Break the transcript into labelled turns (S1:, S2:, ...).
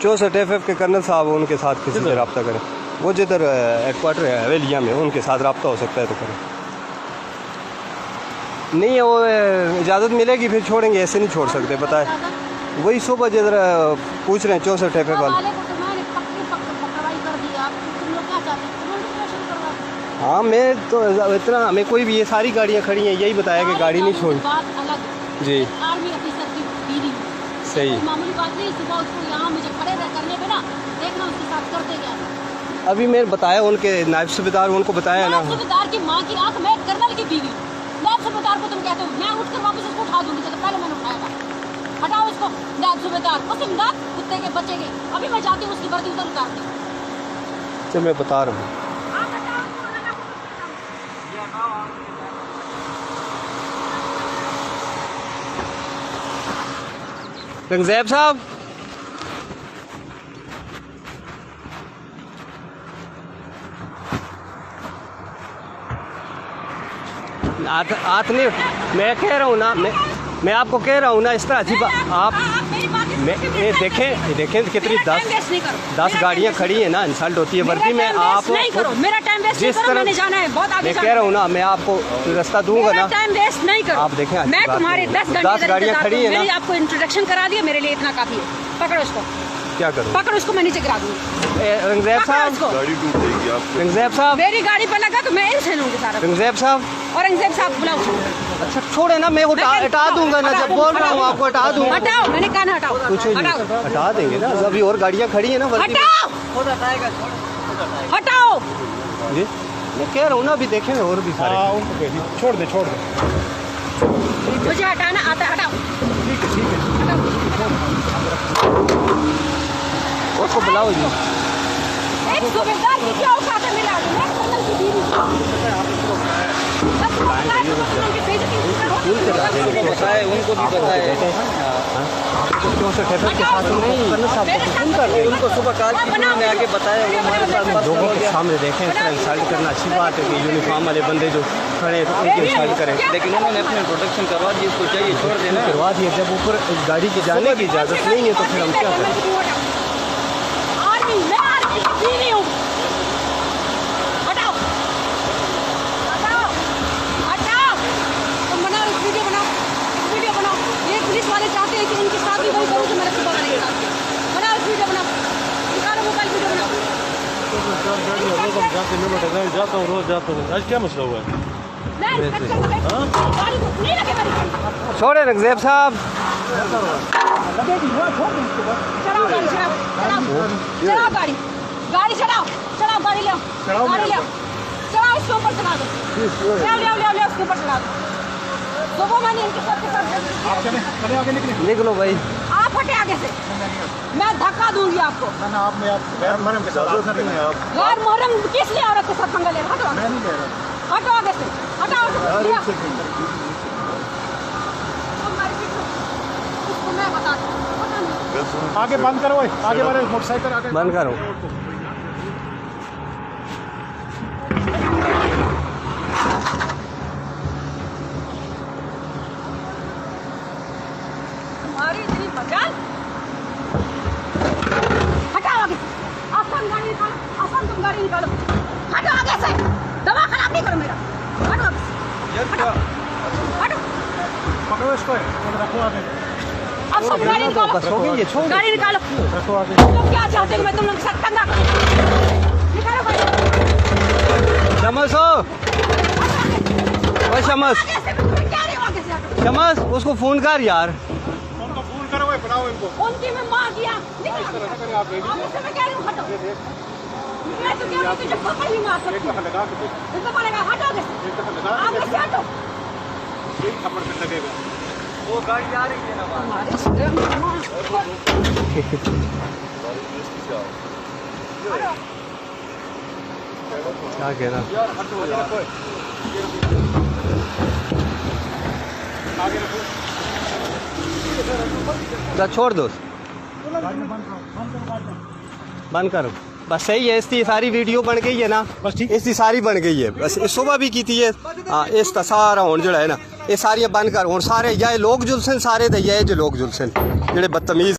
S1: 64 FF के colonel साहब उनके साथ किसी से रब्ता करें, वो जिधर हेडक्वार्टर है हवेलिया में, उनके साथ रब्ता हो सकता है तो करें। नहीं वो इजाज़त मिलेगी फिर छोड़ेंगे, ऐसे नहीं छोड़ सकते पता है। वही सुबह जिधर पूछ रहे हैं 64 FF वाले। हाँ मैं तो इतना, हमें कोई भी ये सारी गाड़ियाँ खड़ी हैं यही बताया कि गाड़ी नहीं छोड़ी जी। सही
S2: मामूली बात नहीं, सुबह उसको यहाँ मुझे खड़े रह करने पे ना देखना उसके साथ करते गया।
S1: अभी मैंने बताया उनके नायब सूबेदार, उनको बताया ना।
S2: सूबेदार की माँ की आंख, मैं कर्नल की बीवी, नायब सूबेदार को तुम कहते हो, मैं उठकर वापस उसको उठा दूंगी, तो पहले मैंने उठाया था। हटाओ इसको नायब सूबेदार, उस इमदाद कुत्ते के बच्चे के। अभी मैं जाती हूँ उसकी वर्दी उधर उतारती हूँ।
S1: चल मैं बता रहा हूँ। रंगज़ैब साहब, हाथ नहीं, मैं कह रहा हूँ ना, मैं आपको कह रहा हूँ ना, इस तरह अजीब आप ये देखें कितनी 10 गाड़ियाँ खड़ी हैं ना, इंसल्ट होती है वर्दी में। आप
S2: मेरा टाइम वेस्ट जिस तरह मैंने जाना है, बहुत आगे
S1: मैं कह रहा हूँ ना, मैं आपको रास्ता दूंगा ना,
S2: टाइम वेस्ट नहीं करो।
S1: आप देखें
S2: मैं तुम्हारे 10
S1: गाड़ियाँ खड़ी हैं ना,
S2: आपको इंट्रोडक्शन करा दिया, मेरे लिए इतना काफी है। पकड़ो उसको,
S1: क्या करूँ?
S2: पकड़ो उसको, मैं नीचे गिरा दूंगी।
S1: रंगज़ैब साहब, रंगज़ैब साहब,
S2: मेरी गाड़ी पर लगा तो मैं इनसे लूंगी सारा।
S1: रंगज़ैब साहब,
S2: और रंगज़ैब साहब बुलाओ।
S1: अच्छा छोड़े ना, मैं हटा दूंगा ना, जब बोल रहा हूँ आपको हटा दूंगा।
S2: हटाओ, मैंने कहा ना हटाओ।
S1: कुछ हटा देंगे ना, अभी और गाड़ियाँ खड़ी हैं ना।
S2: हटाओ, हटाओ
S1: जी, मैं कह रहा हूँ ना, अभी देखेंगे और भी सारे। छोड़ दे
S2: मुझे हटाना आता है, हटाओ।
S1: ठीक है उसको बुलाओ जी।
S2: एक सूबेदार की क्या औकात है मेरे आगे? मैं कर्नल की बीवी
S3: उनको भी पता है। उनको सुबह कॉल में आके बताया, वो हमारे साथ
S1: लोगों के सामने देखें, इस तरह इंसल्ट करना अच्छी बात है कि यूनिफॉर्म वाले बंदे जो खड़े हैं उनकी इंसल्ट करें।
S3: लेकिन उन्होंने अपने प्रोटेक्शन करवा दी, उसको चाहिए छोड़ देना,
S1: करवा दिए। जब ऊपर गाड़ी की जाने की इजाज़त नहीं है तो फिर हम क्या करें?
S2: चाहते हैं कि उनके साथ भी वही करूं जो मेरे सुबह वाले के साथ। बनाओ वीडियो, बनाओ, निकालो मोबाइल, वीडियो बनाओ।
S4: जाता हूँ, रोज जाता हूँ। आज क्या मसला हुआ है?
S1: छोड़े रंगज़ैब साहब,
S2: चलाओ गाड़ी, गाड़ी चलाओ, चलाओ गाड़ी, ले गाड़ी, ले चलाओ, इसके ऊपर चला दो, ले उसके ऊपर चला दो। सुबह मैंने इनके साथ
S1: निकलो भाई,
S2: आप हटे आगे से, मैं धक्का दूंगी आपको।
S4: गैर
S2: मोहरम किस लिए औरत के साथ पंगा ले रहे? हटो आगे से, हटाओ। मैं बताती हूँ,
S4: आगे बंद करो, आगे बढ़ो, मोटरसाइकिल आगे
S1: बंद करो।
S2: तुम्हारी इतनी मजाल, हटाओ आगे से, आसान गाड़ी निकालो, आसान तुम गाड़ी निकालो, हटो आगे से, दवा खराब नहीं करो मेरा, हटो आगे से, हटो।
S4: पकड़ो इसको, रखो आगे।
S2: अब सब गाड़ी निकालो,
S1: बस हो गई, ये छोड़
S2: गाड़ी निकालो।
S4: रखो आगे।
S2: तुम क्या चाहते हो मैं तुम लोग के साथ पंगा करूं? निकालो गाड़ी।
S1: शमस हो, ओए शमस, शमस उसको फोन कर यार।
S4: उनको फोन करो, बनाओ इनको।
S2: उनकी मैं मार दिया, निकलो आगे से, मैं कह रही हूँ हटो। मैं तो कह रही हूँ तुझे पकड़ ही मार सकती हूँ, इसको पड़ेगा, हटो आगे से हटो।
S4: एक थप्पड़ पे लगेगा।
S3: वो गाड़ी आ रही है ना बाहर।
S1: क्या कहना, छोड़ दो, बंद करो बस। सही है, इसकी सारी वीडियो बन गई है ना,
S4: बस ठीक,
S1: इसकी सारी बन गई है। बस सुबह भी की थी हाँ, इसका सारा हुन जो है ना, ये सारियां बंद कर। और सारे या लोग जुलसन सारे ये जो लोग जुलसन जेडे बदतमीज